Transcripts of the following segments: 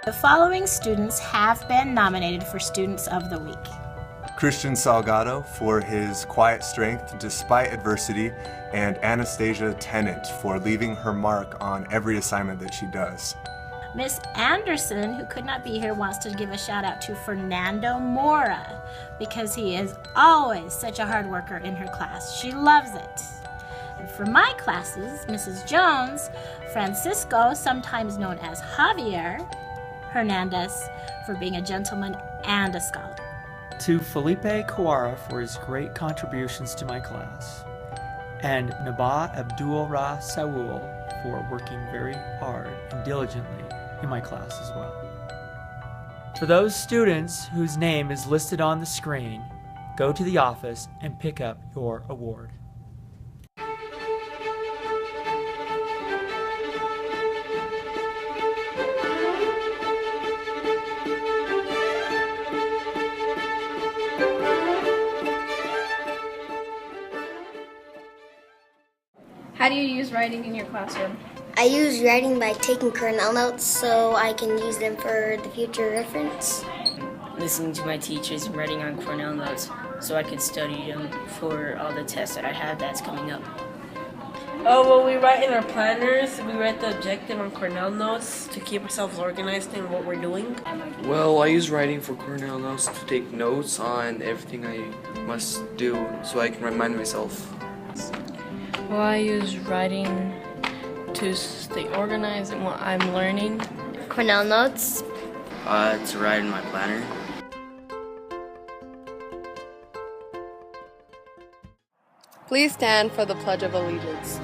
The following students have been nominated for Students of the Week. Christian Salgado for his quiet strength despite adversity, and Anastasia Tennant for leaving her mark on every assignment that she does. Miss Anderson, who could not be here, wants to give a shout out to Fernando Mora because he is always such a hard worker in her class. She loves it. And for my classes, Mrs. Jones, Francisco, sometimes known as Javier Hernandez, for being a gentleman and a scholar. To Felipe Kawara for his great contributions to my class, and Nabah Abdul Ra Sawul for working very hard and diligently in my class as well. For those students whose name is listed on the screen, go to the office and pick up your award. How do you use writing in your classroom? I use writing by taking Cornell notes so I can use them for the future reference. Listening to my teachers and writing on Cornell notes so I could study them for all the tests that I have that's coming up. Oh, well, we write in our planners. We write the objective on Cornell notes to keep ourselves organized in what we're doing. Well, I use writing for Cornell notes to take notes on everything I must do so I can remind myself. Well, I use writing to stay organized in what I'm learning. Cornell notes. To write in my planner. Please stand for the Pledge of Allegiance.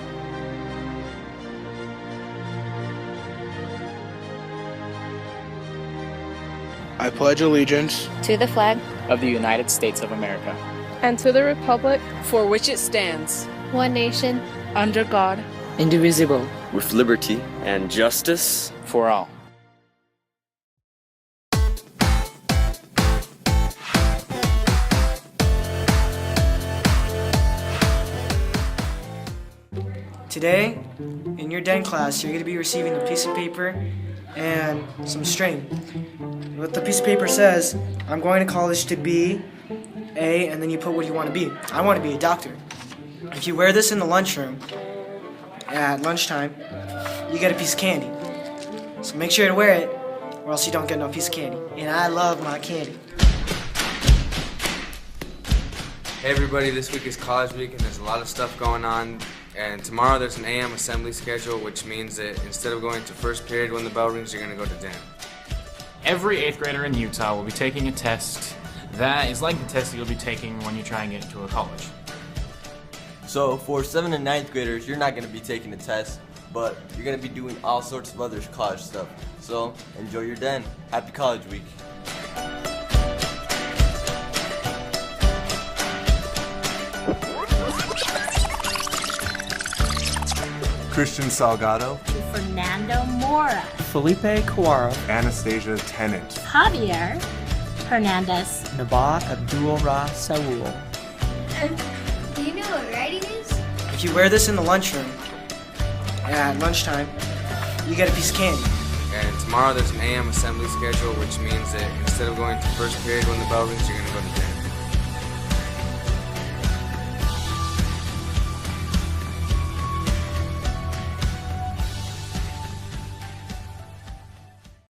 I pledge allegiance To the flag of the United States of America And to the republic for which it stands, one nation, under God, Indivisible. with liberty and justice for all. Today, in your Den class, you're going to be receiving a piece of paper and some string. What the piece of paper says, I'm going to college to be a, and then you put what you want to be. I want to be a doctor. If you wear this in the lunchroom, at lunchtime, you get a piece of candy. So make sure to wear it, or else you don't get no piece of candy. And I love my candy. Hey everybody, this week is College Week and there's a lot of stuff going on. And tomorrow there's an AM assembly schedule, which means that instead of going to first period when the bell rings, you're going to go to Den. Every 8th grader in Utah will be taking a test that is like the test that you'll be taking when you try and get into a college. So for 7th and 9th graders, you're not going to be taking a test, but you're going to be doing all sorts of other college stuff. So enjoy your Den. Happy College Week. Christian Salgado, To Fernando Mora, Felipe Kawara, Anastasia Tennant, Javier Hernandez, Nabah Abdul Ra Sawul. Do you know what writing is? If you wear this in the lunchroom, at lunchtime, you get a piece of candy. And tomorrow there's an AM assembly schedule, which means that instead of going to first period when the bell rings, you're going to go to Den.